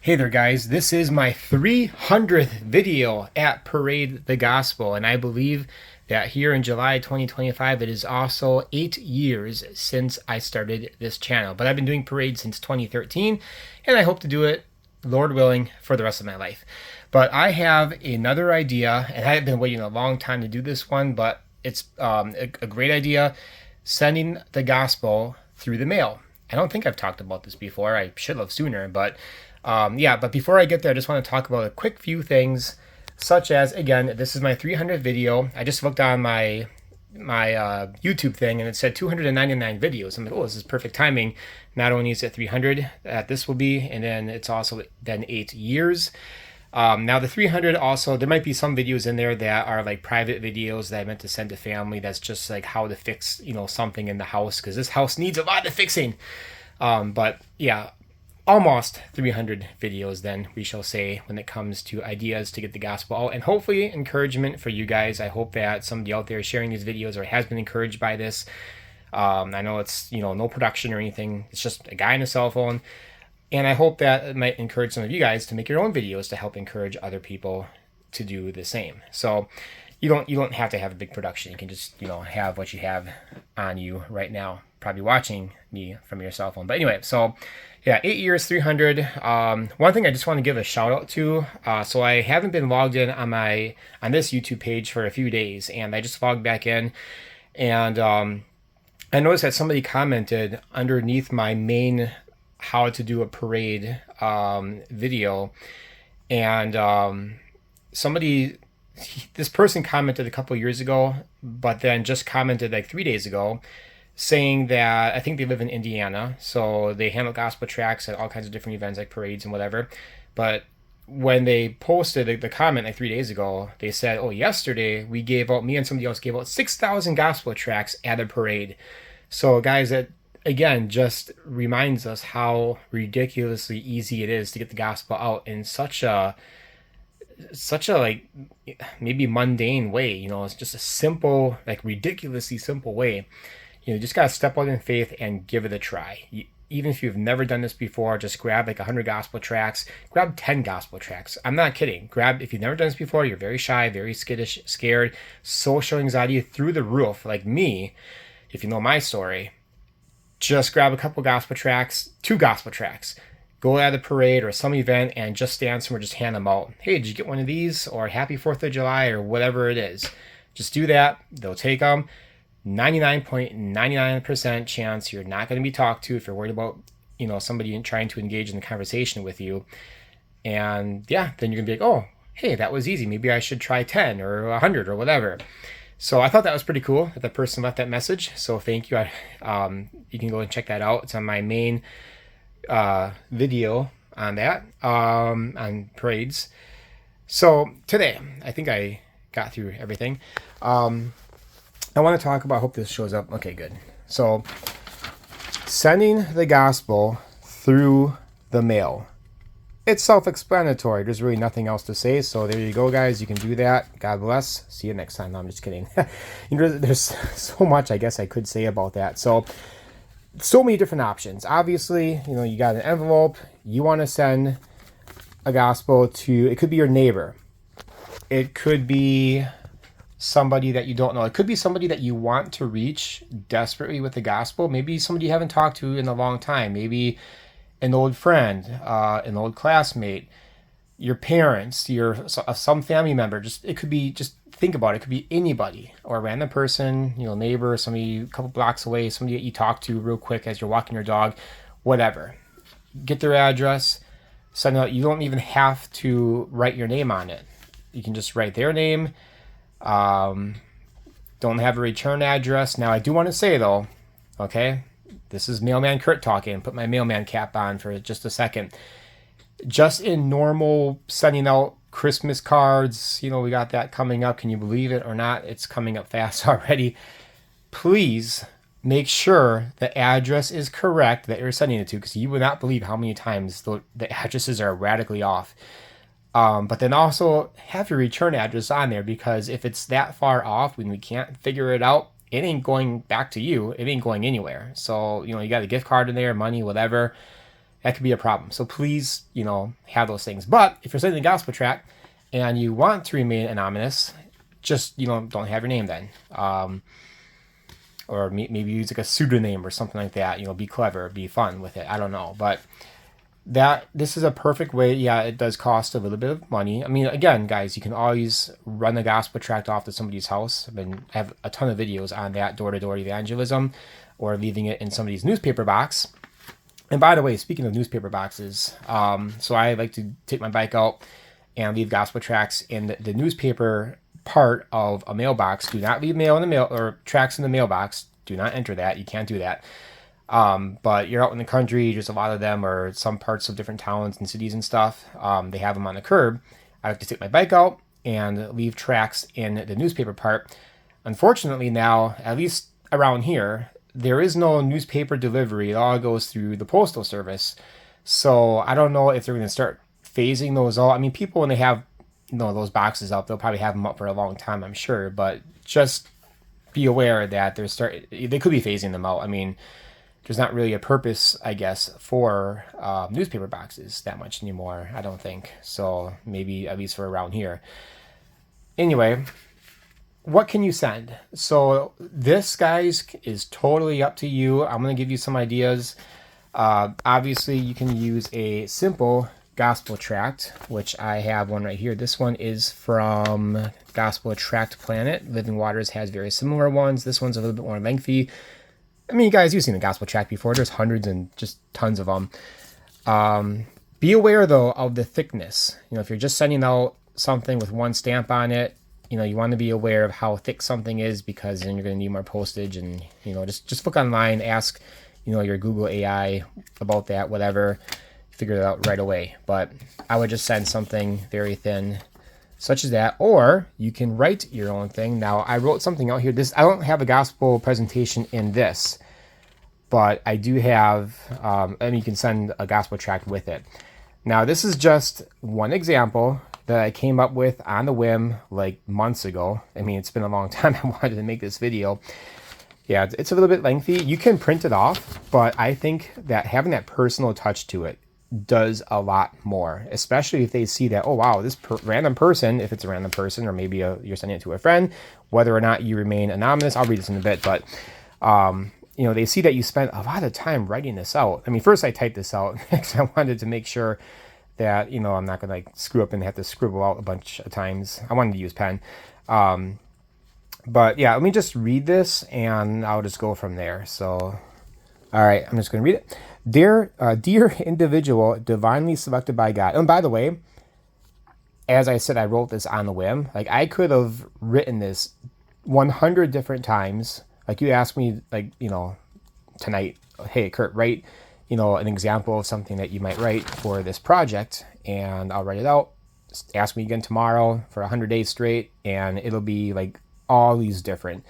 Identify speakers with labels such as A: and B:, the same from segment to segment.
A: Hey there, guys. This is my 300th video at Parade the Gospel, and I believe that here in July 2025, it is also 8 years since I started this channel. But I've been doing Parade since 2013, and I hope to do it, Lord willing, for the rest of my life. But I have another idea, and I have been waiting a long time to do this one, but it's a great idea, sending the gospel through the mail. I don't think I've talked about this before. I should have sooner, but but before I get there, I just want to talk about a quick few things, such as, again, this is my 300th video. I just looked on my YouTube thing, and it said 299 videos. I'm like, oh, this is perfect timing. Not only is it 300 that this will be, and then it's also then 8 years. Now the 300 also, there might be some videos in there that are like private videos that I meant to send to family. That's just like how to fix, something in the house, because this house needs a lot of fixing. But yeah, almost 300 videos then, we shall say, when it comes to ideas to get the gospel out, and hopefully encouragement for you guys. I hope that somebody out there sharing these videos or has been encouraged by this. I know it's, no production or anything. It's just a guy on a cell phone. And I hope that it might encourage some of you guys to make your own videos to help encourage other people to do the same. So you don't have to have a big production. You can just, have what you have on you right now, probably watching me from your cell phone. But anyway, so yeah, 8 years, 300. One thing I just want to give a shout out to. So I haven't been logged in on this YouTube page for a few days, and I just logged back in, and I noticed that somebody commented underneath my main how to do a parade video, and this person commented a couple years ago, but then just commented like 3 days ago, saying that I think they live in Indiana, so they handle gospel tracts at all kinds of different events like parades and whatever. But when they posted the comment like 3 days ago, they said, oh, yesterday me and somebody else gave out 6,000 gospel tracts at a parade. So guys, that again just reminds us how ridiculously easy it is to get the gospel out in such a like maybe mundane way. It's just a simple, like ridiculously simple way. You just got to step out in faith and give it a try. Even if you've never done this before, just grab like 100 gospel tracts, grab 10 gospel tracts. I'm not kidding. If you've never done this before, you're very shy, very skittish, scared, social anxiety through the roof, like me, if you know my story, just grab a couple gospel tracts, 2 gospel tracts, go at a parade or some event and just stand somewhere, just hand them out. Hey, did you get one of these? Or happy 4th of July, or whatever it is. Just do that. They'll take them. 99.99% chance you're not going to be talked to if you're worried about, somebody trying to engage in the conversation with you. And yeah, then you're going to be like, oh, hey, that was easy. Maybe I should try 10 or 100 or whatever. So I thought that was pretty cool that the person left that message. So thank you. You can go and check that out. It's on my main video on that, on parades. So today, I think I got through everything. I want to talk about, I hope this shows up. Okay, good. So sending the gospel through the mail. It's self-explanatory. There's really nothing else to say. So there you go, guys. You can do that. God bless. See you next time. No, I'm just kidding. There's so much I guess I could say about that. So many different options. Obviously, you got an envelope. You want to send a gospel to, it could be your neighbor. It could be somebody that you don't know. It could be somebody that you want to reach desperately with the gospel. Maybe somebody you haven't talked to in a long time. Maybe an old friend, an old classmate, your parents, some family member. It could be, just think about it. It could be anybody, or a random person, neighbor, somebody a couple blocks away, somebody that you talk to real quick as you're walking your dog, whatever. Get their address, send out. You don't even have to write your name on it. You can just write their name. Don't have a return address. Now, I do want to say, though, okay, this is Mailman Kurt talking. Put my mailman cap on for just a second. Just in normal sending out Christmas cards, we got that coming up. Can you believe it or not? It's coming up fast already. Please make sure the address is correct that you're sending it to, because you would not believe how many times the addresses are radically off. But then also have your return address on there, because if it's that far off, when we can't figure it out, it ain't going back to you. It ain't going anywhere. So, you got a gift card in there, money, whatever. that could be a problem. So please, have those things. But if you're sending the gospel tract and you want to remain anonymous, just, don't have your name then. Or maybe use like a pseudonym or something like that. Be clever, be fun with it. I don't know. But this is a perfect way. Yeah, it does cost a little bit of money. I mean, again, guys, you can always run the gospel tract off to somebody's house. I have a ton of videos on that, door-to-door evangelism, or leaving it in somebody's newspaper box. And by the way, speaking of newspaper boxes, so I like to take my bike out and leave gospel tracts in the newspaper part of a mailbox. Do not leave mail in the mail or tracts in the mailbox. Do not enter that. You can't do that. But you're out in the country, there's a lot of them, or some parts of different towns and cities and stuff. They have them on the curb. I like to take my bike out and leave tracts in the newspaper part. Unfortunately now, at least around here, there is no newspaper delivery. It all goes through the postal service. So I don't know if they're going to start phasing those out. I mean, people, when they have those boxes up, they'll probably have them up for a long time, I'm sure. But just be aware that they could be phasing them out. I mean, there's not really a purpose, I guess, for newspaper boxes that much anymore, I don't think. So maybe at least for around here. Anyway, what can you send? So this, guys, is totally up to you. I'm going to give you some ideas. Obviously, you can use a simple gospel tract, which I have one right here. This one is from Gospel Tract Planet. Living Waters has very similar ones. This one's a little bit more lengthy. I mean, you guys, you've seen the gospel tract before. There's hundreds and just tons of them. Be aware, though, of the thickness. If you're just sending out something with one stamp on it, you want to be aware of how thick something is, because then you're going to need more postage. And, just look online, ask, your Google AI about that, whatever. Figure it out right away. But I would just send something very thin, such as that, or you can write your own thing. Now, I wrote something out here. I don't have a gospel presentation in this, but I do have, and you can send a gospel tract with it. Now, this is just one example that I came up with on the whim like months ago. I mean, it's been a long time I wanted to make this video. Yeah, it's a little bit lengthy. You can print it off, but I think that having that personal touch to it does a lot more, especially if they see that, oh wow, this random person, if it's a random person, or maybe you're sending it to a friend, whether or not you remain anonymous. I'll read this in a bit, but they see that you spent a lot of time writing this out. I mean, first I typed this out because I wanted to make sure that I'm not gonna screw up and have to scribble out a bunch of times. I wanted to use pen, but yeah, let me just read this and I'll just go from there. So, all right, I'm just gonna read it. Dear individual divinely selected by God. And by the way, as I said, I wrote this on the whim. I could have written this 100 different times. You asked me, tonight, hey, Kurt, write, an example of something that you might write for this project, and I'll write it out. Ask me again tomorrow for 100 days straight, and it'll be all these different.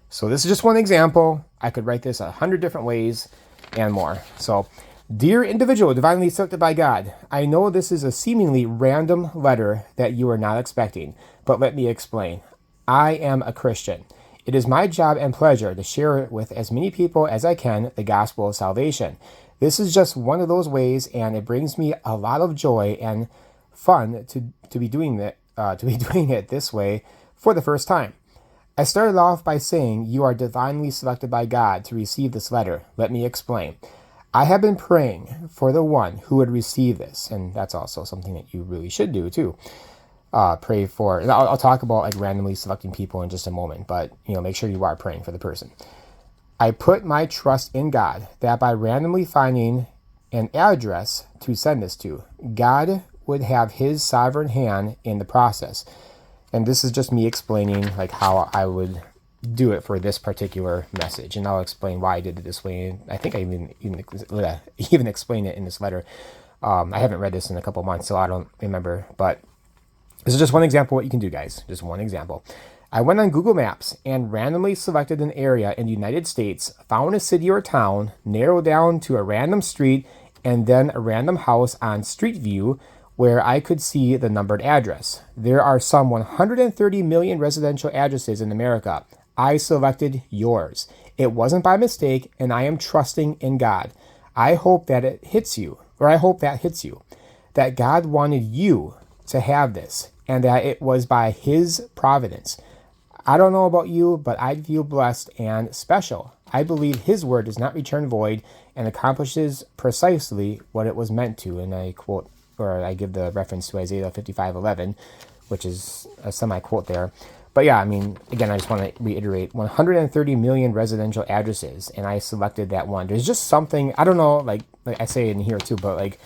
A: So this is just one example. I could write this 100 different ways and more. So, dear individual divinely selected by God, I know this is a seemingly random letter that you are not expecting, but let me explain. I am a Christian. It is my job and pleasure to share with as many people as I can the gospel of salvation. This is just one of those ways, and it brings me a lot of joy and fun to be doing it this way for the first time. I started off by saying you are divinely selected by God to receive this letter. Let me explain. I have been praying for the one who would receive this, and that's also something that you really should do too. Pray for. And I'll talk about randomly selecting people in just a moment, but make sure you are praying for the person. I put my trust in God that by randomly finding an address to send this to, God would have His sovereign hand in the process. And this is just me explaining how I would do it for this particular message, and I'll explain why I did it this way. I think I even explain it in this letter. I haven't read this in a couple months, so I don't remember. But this is just one example of what you can do, guys. Just one example. I went on Google Maps and randomly selected an area in the United States, found a city or town, narrowed down to a random street, and then a random house on Street View, where I could see the numbered address. There are some 130 million residential addresses in America. I selected yours. It wasn't by mistake, and I am trusting in God. I hope that it hits you, or I hope that hits you, that God wanted you to have this and that it was by his providence. I don't know about you, but I feel blessed and special. I believe his word does not return void and accomplishes precisely what it was meant to. And I quote, or I give the reference to Isaiah 55:11, which is a semi-quote there. But yeah, I mean, again, I just want to reiterate, 130 million residential addresses, and I selected that one. There's just something, I don't know, like I say in here too, but like,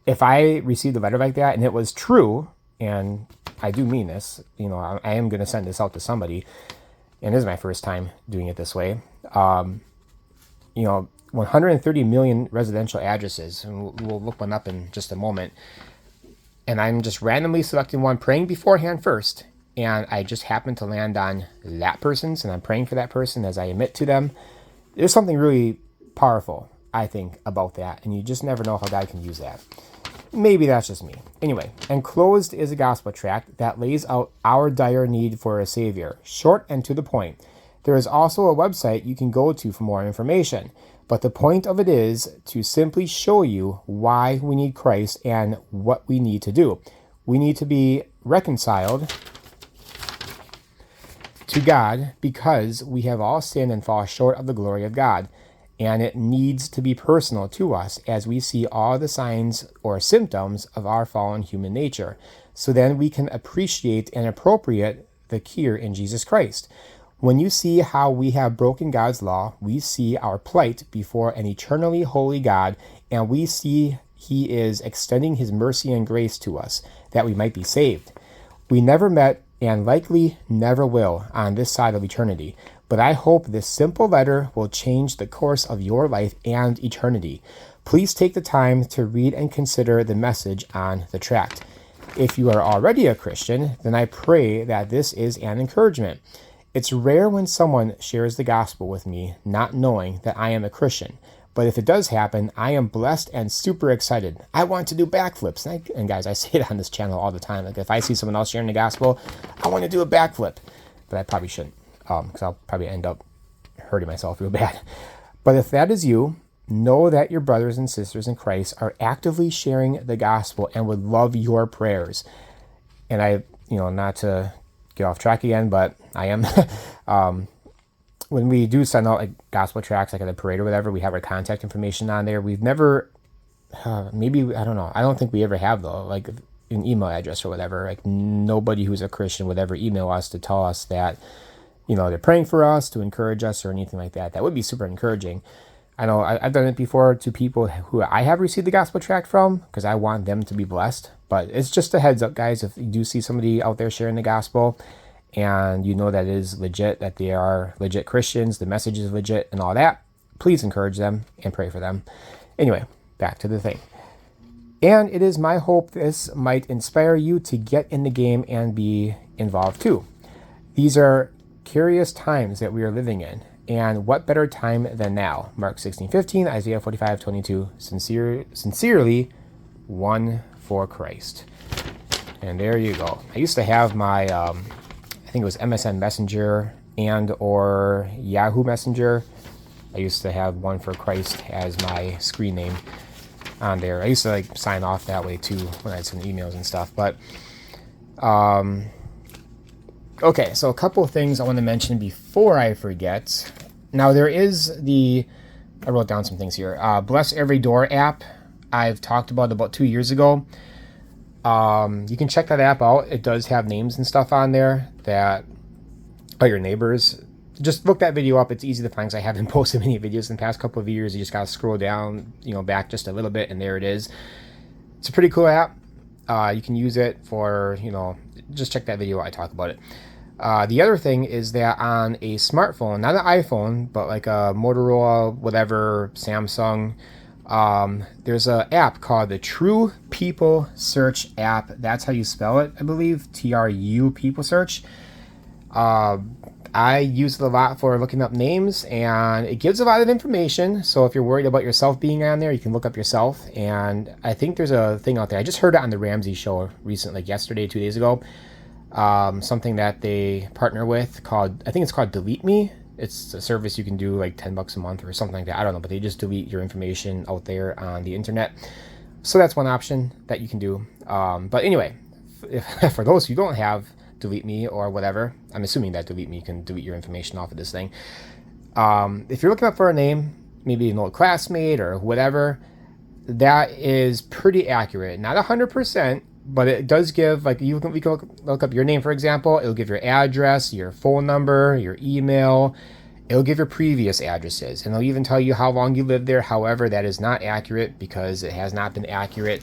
A: if I received a letter like that and it was true, and I do mean this, you know, I am going to send this out to somebody, and this is my first time doing it this way, you know, 130 million residential addresses, and we'll look one up in just a moment, and I'm just randomly selecting one, praying beforehand first, and I just happen to land on that person's, and I'm praying for that person as I emit to them. There's something really powerful, I think, about that, and you just never know how God can use that. Maybe that's just me. Anyway, Enclosed is a gospel tract that lays out our dire need for a Savior, short and to the point. There is also a website you can go to for more information, but the point of it is to simply show you why we need Christ and what we need to do. We need to be reconciled to God because we have all sinned and fall short of the glory of God. And it needs to be personal to us as we see all the signs or symptoms of our fallen human nature. So then we can appreciate and appropriate the cure in Jesus Christ. When you see how we have broken God's law, we see our plight before an eternally holy God, and we see he is extending his mercy and grace to us that we might be saved. We never met and likely never will on this side of eternity. But I hope this simple letter will change the course of your life and eternity. Please take the time to read and consider the message on the tract. If you are already a Christian, then I pray that this is an encouragement. It's rare when someone shares the gospel with me not knowing that I am a Christian. But if it does happen, I am blessed and super excited. I want to do backflips. And guys, I say it on this channel all the time. Like if I see someone else sharing the gospel, I want to do a backflip. But I probably shouldn't. Because I'll probably end up hurting myself real bad. But if that is you, know that your brothers and sisters in Christ are actively sharing the gospel and would love your prayers. And I, not to get off track again, but I am. When we do send out like gospel tracts, like at a parade or whatever, we have our contact information on there. We've never, maybe, I don't know. I don't think we ever have though, like an email address or whatever. Like nobody who's a Christian would ever email us to tell us that, they're praying for us, to encourage us or anything like that. That would be super encouraging. I know I've done it before to people who I have received the gospel tract from because I want them to be blessed. But it's just a heads up, guys. If you do see somebody out there sharing the gospel and you know that it is legit, that they are legit Christians, the message is legit and all that, please encourage them and pray for them. Anyway, back to the thing. And it is my hope this might inspire you to get in the game and be involved too. These are curious times that we are living in, and what better time than now? Mark 16:15, Isaiah 45:22. Sincerely, one for Christ. And there you go. I used to have my, I think it was MSN Messenger and or Yahoo Messenger. I used to have one for Christ as my screen name on there. I used to like sign off that way too when I'd send emails and stuff. But okay, so a couple of things I want to mention before I forget. Now there is I wrote down some things here. Bless Every Door app. I've talked about 2 years ago. You can check that app out. It does have names and stuff on there that are your neighbors. Just look that video up. It's easy to find because I haven't posted many videos in the past couple of years. You just got to scroll down, back just a little bit, and there it is. It's a pretty cool app. You can use it for, just check that video. I talk about it. The other thing is that on a smartphone, not an iPhone, but like a Motorola, whatever, Samsung, there's an app called the True People Search app. That's how you spell it, I believe. TRU People Search. I use it a lot for looking up names, and it gives a lot of information. So if you're worried about yourself being on there, you can look up yourself. And I think there's a thing out there. I just heard it on the Ramsey show recently, like yesterday, 2 days ago. Something that they partner with I think it's called Delete Me. It's a service you can do like $10 a month or something like that. I don't know, but they just delete your information out there on the internet. So that's one option that you can do. But anyway, for those who don't have Delete Me or whatever, I'm assuming that Delete Me can delete your information off of this thing. If you're looking up for a name, maybe an old classmate or whatever, that is pretty accurate. Not 100%, but it does give, like, we can look up your name, for example. It'll give your address, your phone number, your email. It'll give your previous addresses, and it'll even tell you how long you lived there. However, that is not accurate because it has not been accurate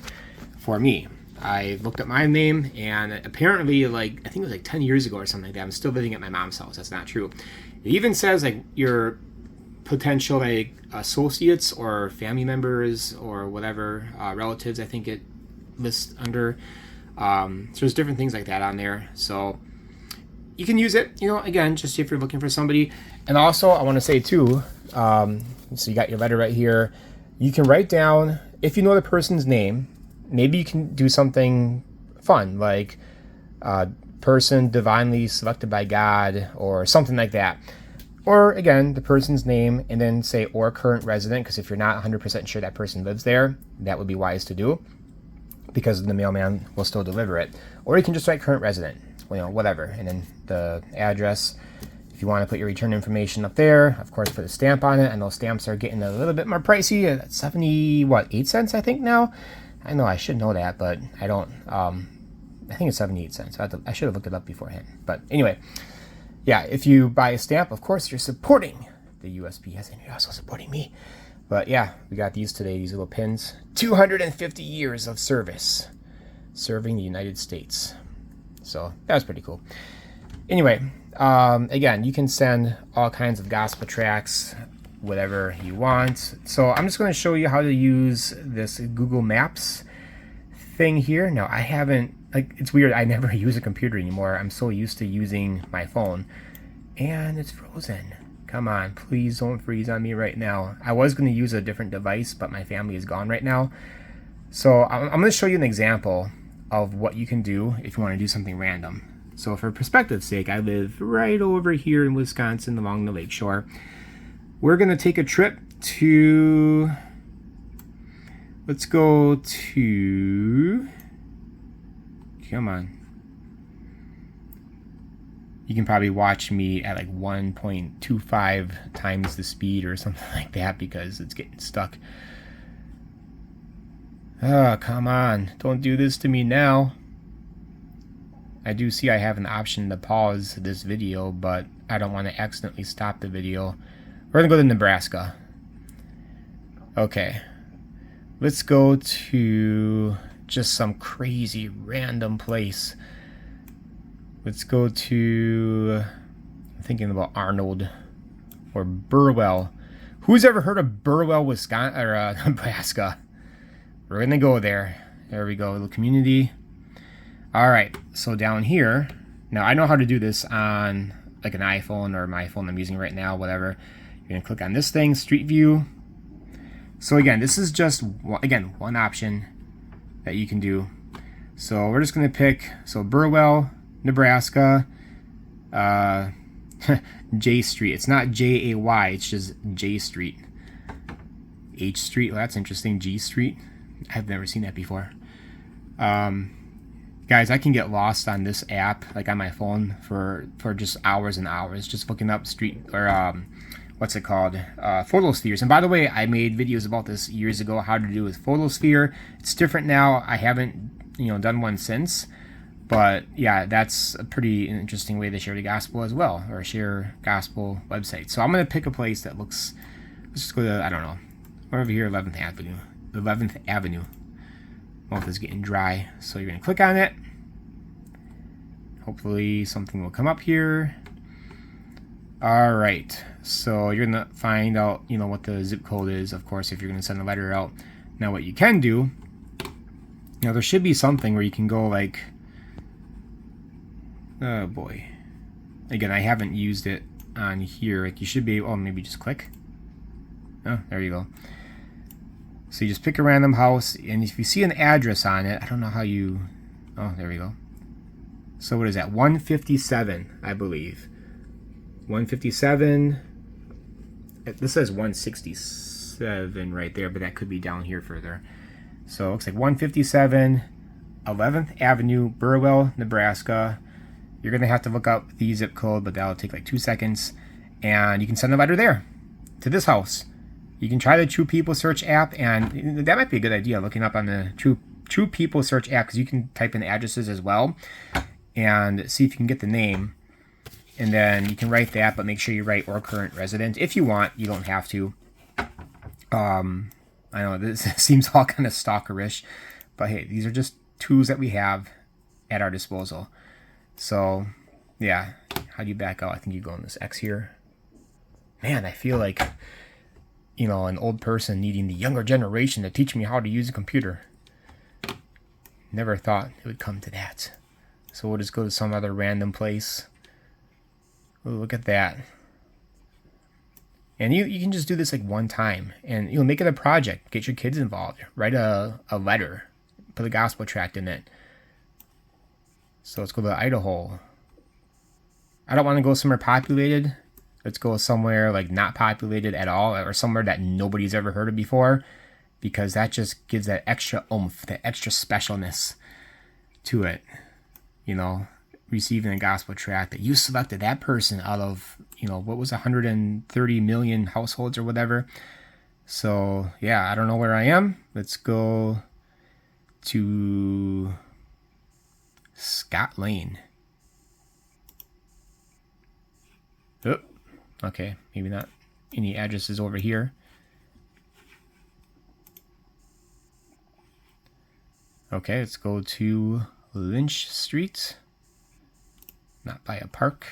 A: for me. I looked up my name, and apparently, like, I think it was like 10 years ago or something like that, I'm still living at my mom's house. That's not true. It even says, like, your potential, like, associates or family members or whatever, relatives, I think it lists under. So there's different things like that on there. So you can use it, again, just if you're looking for somebody. And also, I want to say too, so you got your letter right here. You can write down, if you know the person's name, maybe you can do something fun, like person divinely selected by God or something like that. Or again, the person's name, and then say, or current resident, because if you're not 100% sure that person lives there, that would be wise to do, because the mailman will still deliver it. Or you can just write current resident, whatever, and then the address. If you want to put your return information up there, of course, put a stamp on it, and those stamps are getting a little bit more pricey at 8 cents, I think now. I know I should know that, but I don't. I think it's 78 cents. I should have looked it up beforehand. But anyway, yeah, if you buy a stamp, of course, you're supporting the USPS, and you're also supporting me. But yeah, we got these today, these little pins. 250 years of service, serving the United States. So that was pretty cool. Anyway, again, you can send all kinds of gospel tracts, whatever you want. So I'm just going to show you how to use this Google Maps thing here. Now, I haven't, it's weird, I never use a computer anymore. I'm so used to using my phone. And it's frozen. Come on, please don't freeze on me right now. I was going to use a different device, but my family is gone right now. So I'm going to show you an example of what you can do if you want to do something random. So for perspective's sake, I live right over here in Wisconsin along the lakeshore. We're going to take a trip to, let's go to, come on. You can probably watch me at like 1.25 times the speed or something like that because it's getting stuck. Oh, come on. Don't do this to me now. I do see I have an option to pause this video, but I don't want to accidentally stop the video. We're going to go to Nebraska. Okay. Let's go to just some crazy random place. Let's go to, I'm thinking about Arnold or Burwell. Who's ever heard of Burwell, Wisconsin, or Nebraska? We're going to go there. There we go, little community. All right, so down here, now I know how to do this on like an iPhone or my phone I'm using right now, whatever. You're going to click on this thing, Street View. So again, this is just, one option that you can do. So we're just going to pick, so Burwell, Nebraska, J Street. It's not J-A-Y, it's just J Street. H Street, well, that's interesting. G Street. I've never seen that before. Guys, I can get lost on this app, like on my phone, for just hours and hours, just looking up street, or what's it called? Photospheres. And by the way, I made videos about this years ago, how to do with Photosphere. It's different now. I haven't, done one since. But yeah, that's a pretty interesting way to share the gospel as well, or share gospel websites. So I'm going to pick a place that looks, let's just go to, I don't know, we're over here, 11th Avenue. 11th Avenue. Mouth is getting dry, so you're going to click on it. Hopefully something will come up here. All right, so you're going to find out, what the zip code is, of course, if you're going to send a letter out. Now what you can do, there should be something where you can go like, oh boy. Again, I haven't used it on here. Like you should be able, maybe just click. Oh, there you go. So you just pick a random house, and if you see an address on it, I don't know how you, oh, there we go. So what is that? 157, I believe. 157 this says 167 right there, but that could be down here further. So it looks like 157 11th Avenue, Burwell, Nebraska. You're going to have to look up the zip code, but that'll take like 2 seconds. And you can send a letter there to this house. You can try the True People Search app, and that might be a good idea, looking up on the True People Search app, because you can type in addresses as well and see if you can get the name. And then you can write that, but make sure you write or current resident. If you want, you don't have to. I know this seems all kind of stalkerish, but hey, these are just tools that we have at our disposal. So, yeah, how do you back out? I think you go on this X here. Man, I feel like, you know, an old person needing the younger generation to teach me how to use a computer. Never thought it would come to that. So we'll just go to some other random place. Oh, look at that. And you can just do this like one time, and you'll make it a project. Get your kids involved. Write a letter. Put a gospel tract in it. So let's go to Idaho. I don't want to go somewhere populated. Let's go somewhere like not populated at all, or somewhere that nobody's ever heard of before, because that just gives that extra oomph, that extra specialness to it. You know, receiving a gospel tract that you selected that person out of, you know, what was 130 million households or whatever. So yeah, I don't know where I am. Let's go to Scott Lane. Oh, okay, maybe not any addresses over here. Okay, let's go to Lynch Street. Not by a park.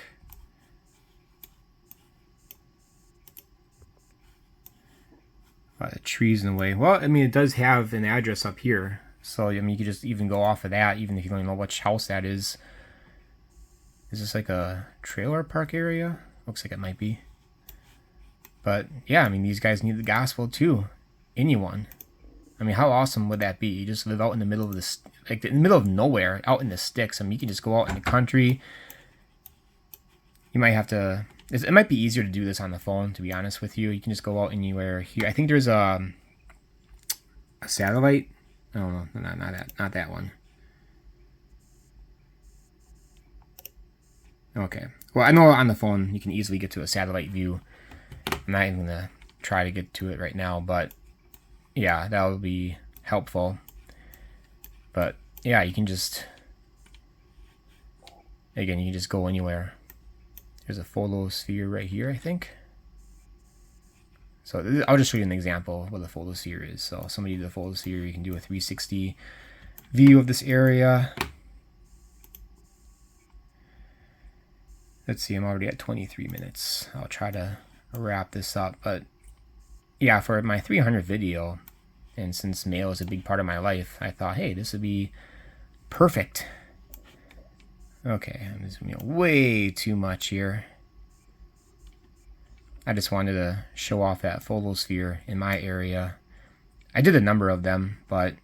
A: A lot of trees in the way. Well, I mean, it does have an address up here. So, I mean, you could just even go off of that, even if you don't know which house that is. Is this like a trailer park area? Looks like it might be. But, yeah, I mean, these guys need the gospel too. Anyone. I mean, how awesome would that be? You just live out in the middle of this, like in the middle of nowhere, out in the sticks. I mean, you can just go out in the country. You might have to, it might be easier to do this on the phone, to be honest with you. You can just go out anywhere here. I think there's a satellite. No, not that one. Okay. Well, I know on the phone you can easily get to a satellite view. I'm not even gonna try to get to it right now, but yeah, that would be helpful. But yeah, you can just, again, you can just go anywhere. There's a photosphere right here, I think. So I'll just show you an example of what a photosphere is. So somebody did a photosphere, you can do a 360 view of this area. Let's see, I'm already at 23 minutes. I'll try to wrap this up. But yeah, for my 300 video, and since mail is a big part of my life, I thought, hey, this would be perfect. Okay, I'm zooming way too much here. I just wanted to show off that photosphere in my area. I did a number of them, but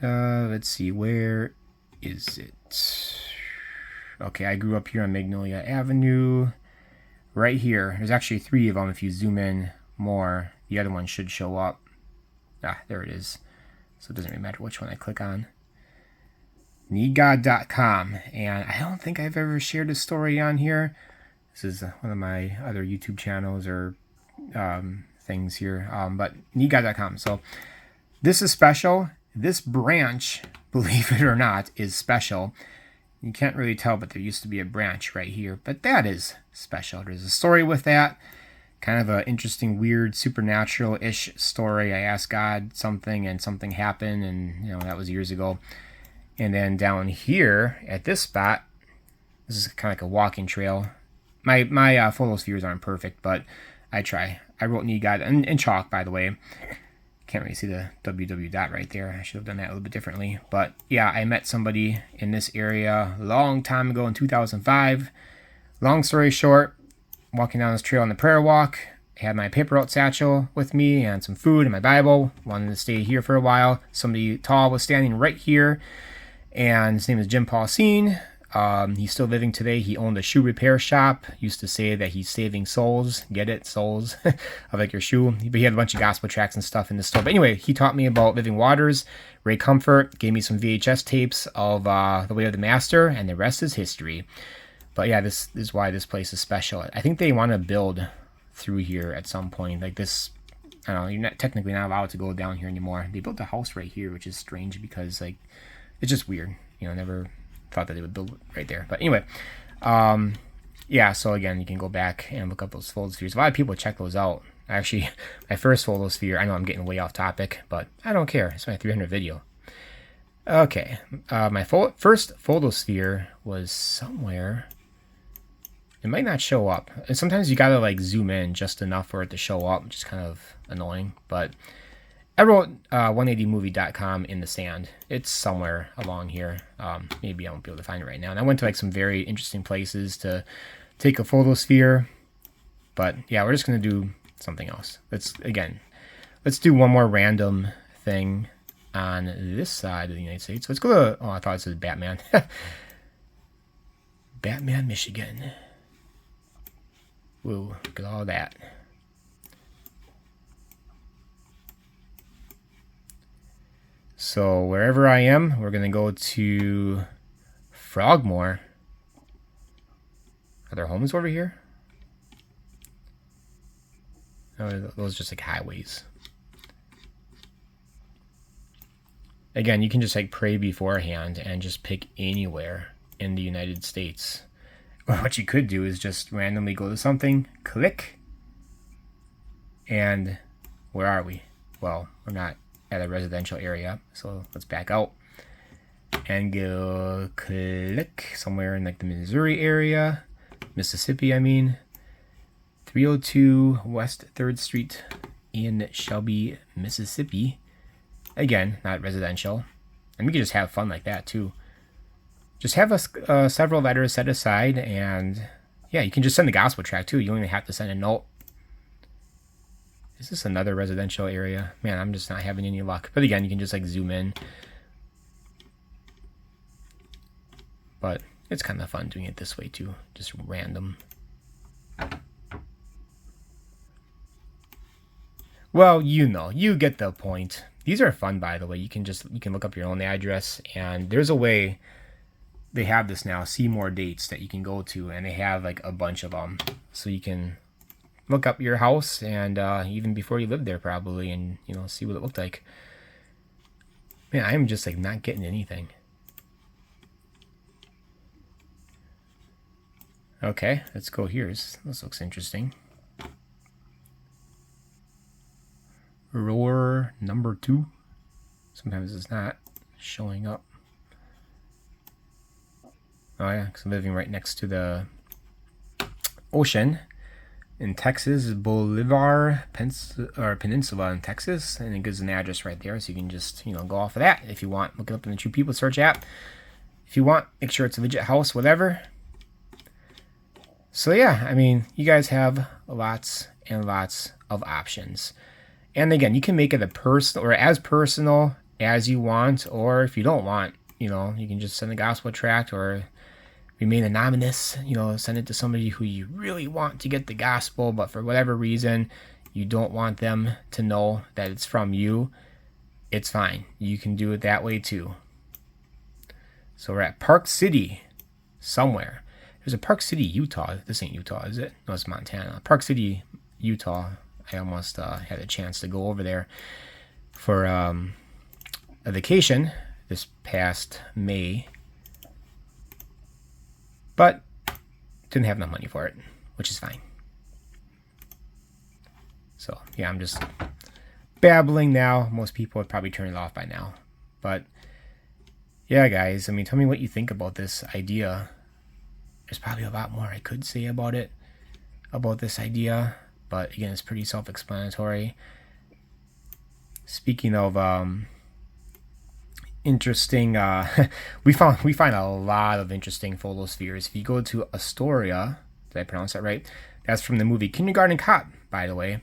A: let's see, where is it? Okay, I grew up here on Magnolia Avenue. Right here, there's actually 3 of them. If you zoom in more, the other one should show up. Ah, there it is. So it doesn't really matter which one I click on. NeedGod.com, and I don't think I've ever shared a story on here. This is one of my other YouTube channels or things here, but NeedGod.com. So this is special. This branch, believe it or not, is special. You can't really tell, but there used to be a branch right here, but that is special. There's a story with that. Kind of an interesting, weird, supernatural-ish story. I asked God something, and something happened, and you know that was years ago. And then down here at this spot, this is kind of like a walking trail. My photospheres aren't perfect, but I try. I wrote Need God in chalk, by the way. Can't really see the www dot right there. I should have done that a little bit differently. But yeah, I met somebody in this area a long time ago in 2005. Long story short, walking down this trail on the prayer walk, I had my paper route satchel with me and some food and my Bible. Wanted to stay here for a while. Somebody tall was standing right here, and his name is Jim Paulsine. He's still living today. He owned a shoe repair shop. Used to say that he's saving souls. Get it? Souls. Of like your shoe. But he had a bunch of gospel tracks and stuff in the store. But anyway, he taught me about Living Waters, Ray Comfort, gave me some VHS tapes of The Way of the Master, and the rest is history. But yeah, this is why this place is special. I think they want to build through here at some point. Like this, I don't know, you're not technically not allowed to go down here anymore. They built a house right here, which is strange because like it's just weird. You know, never thought that they would build right there. But anyway, yeah, so again, you can go back and look up those photospheres. A lot of people check those out. Actually, my first photosphere, I know I'm getting way off topic, but I don't care. It's my 300 video. Okay, my first photosphere was somewhere. It might not show up. And sometimes you gotta like zoom in just enough for it to show up, which is kind of annoying. But I wrote 180movie.com in the sand. It's somewhere along here. Maybe I won't be able to find it right now. And I went to like some very interesting places to take a photosphere. But yeah, we're just going to do something else. Let's do one more random thing on this side of the United States. Let's go to, I thought it said Batman. Batman, Michigan. Whoa, look at all that. So wherever I am, we're going to go to Frogmore. Are there homes over here? No, those are just like highways. Again, you can just like pray beforehand and just pick anywhere in the United States. Or what you could do is just randomly go to something, click, and where are we? Well, we're not at a residential area, so let's back out and go click somewhere in like the Missouri area, Mississippi, I mean, 302 West 3rd Street in Shelby, Mississippi. Again, not residential. And we can just have fun like that too. Just have several letters set aside, and yeah, you can just send the gospel tract too. You don't even have to send a note. Is this another residential area? Man, I'm just not having any luck. But again, you can just like zoom in. But it's kind of fun doing it this way too. Just random. Well, you get the point. These are fun, by the way. You can look up your own address, and there's a way. They have this now, see more dates that you can go to, and they have like a bunch of them. So you can look up your house, and even before you lived there probably, and see what it looked like. Man, I'm just like not getting anything. Okay, let's go here. This looks interesting. Roar number 2. Sometimes it's not showing up. Oh yeah, because I'm living right next to the ocean in Texas, Bolivar Peninsula in Texas, and it gives an address right there, so you can just go off of that if you want. Look it up in the True People search app if you want. Make sure it's a legit house, whatever. So yeah, I mean, you guys have lots and lots of options, and again, you can make it as personal as you want, or if you don't want, you can just send a gospel tract or remain anonymous, send it to somebody who you really want to get the gospel, but for whatever reason, you don't want them to know that it's from you. It's fine. You can do it that way too. So we're at Park City somewhere. There's a Park City, Utah. This ain't Utah, is it? No, it's Montana. Park City, Utah. I almost had a chance to go over there for a vacation this past May. But didn't have enough money for it, which is fine. So yeah, I'm just babbling now. Most people would probably turn it off by now. But yeah, guys, I mean, tell me what you think about this idea. There's probably a lot more I could say about this idea, but again, it's pretty self-explanatory. Speaking of interesting, we find a lot of interesting photospheres. If you go to Astoria, did I pronounce that right? That's from the movie Kindergarten Cop, by the way.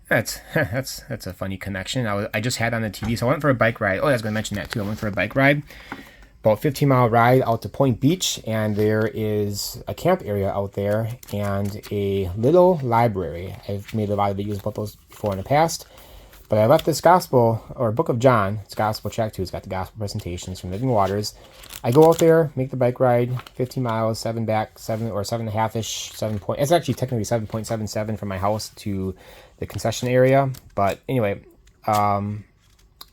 A: That's a funny connection. I just had on the TV, so I went for a bike ride. Oh, I was going to mention that too. I went for a bike ride about 15-mile ride out to Point Beach, and there is a camp area out there and a little library. I've made a lot of videos about those before in the past, but I left this gospel, or Book of John, it's Gospel Track 2, it's got the gospel presentations from Living Waters. I go out there, make the bike ride, 15 miles, 7 back, 7 or 7.5-ish, 7 point, it's actually technically 7.77 from my house to the concession area, but anyway,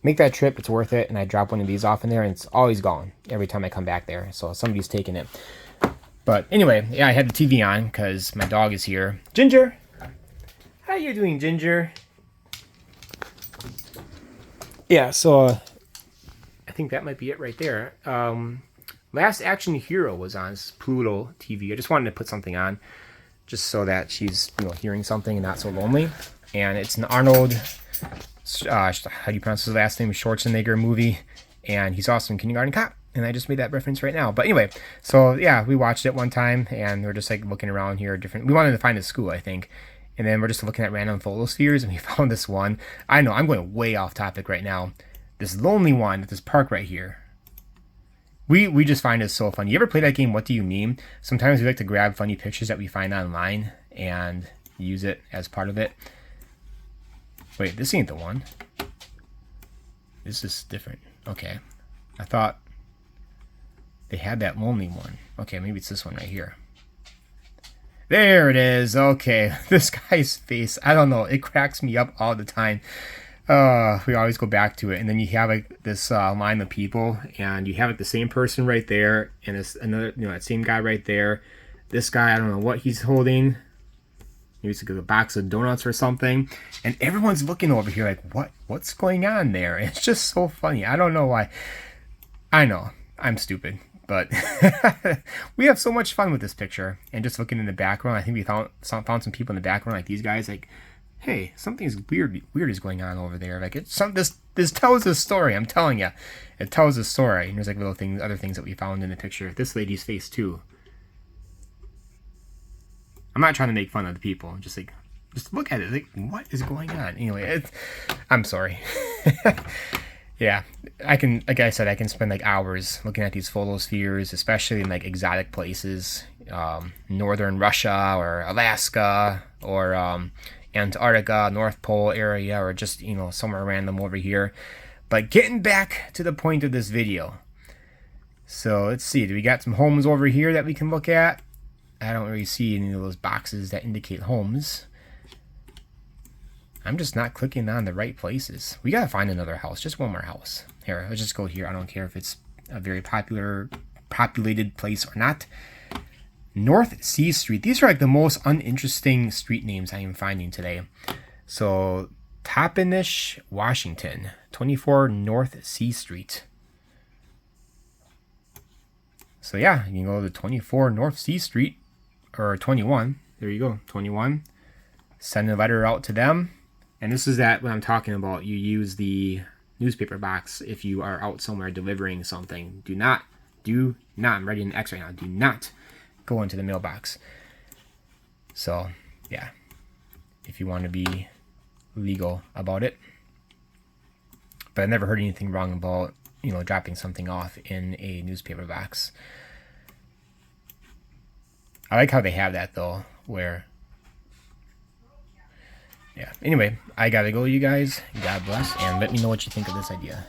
A: make that trip, it's worth it, and I drop one of these off in there, and it's always gone every time I come back there, so somebody's taking it. But anyway, yeah, I had the TV on because my dog is here. Ginger! How you doing, Ginger? Yeah, so I think that might be it right there. Last Action Hero was on Pluto TV. I just wanted to put something on just so that she's, you know, hearing something and not so lonely. And it's an Arnold, how do you pronounce his last name? Schwarzenegger movie. And he's also in Kindergarten Cop. And I just made that reference right now. But anyway, so yeah, we watched it one time and we're just like looking around here we wanted to find a school, I think. And then we're just looking at random photospheres and we found this one. I know, I'm going way off topic right now. This lonely one at this park right here. We just find it so funny. You ever play that game, What Do You Meme? Sometimes we like to grab funny pictures that we find online and use it as part of it. Wait, this ain't the one. This is different. Okay. I thought they had that lonely one. Okay, maybe it's this one right here. There it is. Okay, this guy's face, I don't know, it cracks me up all the time. We always go back to it, and then you have like this line of people, and you have like the same person right there, and this another, you know, that same guy right there. This guy, I don't know what he's holding. Maybe it's like a box of donuts or something, and everyone's looking over here like, what's going on there? And it's just so funny. I don't know why. I know I'm stupid. But we have so much fun with this picture, and just looking in the background, I think we found some people in the background, like these guys, like, hey, something's weird is going on over there. Like this tells a story. I'm telling you, it tells a story. And there's like little things, other things that we found in the picture. This lady's face too. I'm not trying to make fun of the people. Just look at it. Like, what is going on? Anyway, I'm sorry. Yeah, I can, like I said, I can spend like hours looking at these photospheres, especially in like exotic places, northern Russia or Alaska or Antarctica, North Pole area, or just, you know, somewhere random over here. But getting back to the point of this video. So let's see, do we got some homes over here that we can look at? I don't really see any of those boxes that indicate homes. I'm just not clicking on the right places. We gotta find another house, just one more house. Here, let's just go here. I don't care if it's a very populated place or not. North C Street. These are like the most uninteresting street names I am finding today. So, Toppenish, Washington, 24 North C Street. So yeah, you can go to 24 North C Street, or 21. There you go, 21. Send a letter out to them. And this is that when I'm talking about, you use the newspaper box if you are out somewhere delivering something. Do not, I'm writing an X right now, do not go into the mailbox. So, yeah, if you want to be legal about it. But I've never heard anything wrong about, you know, dropping something off in a newspaper box. I like how they have that, though, where... Yeah. Anyway, I gotta go, you guys. God bless, and let me know what you think of this idea.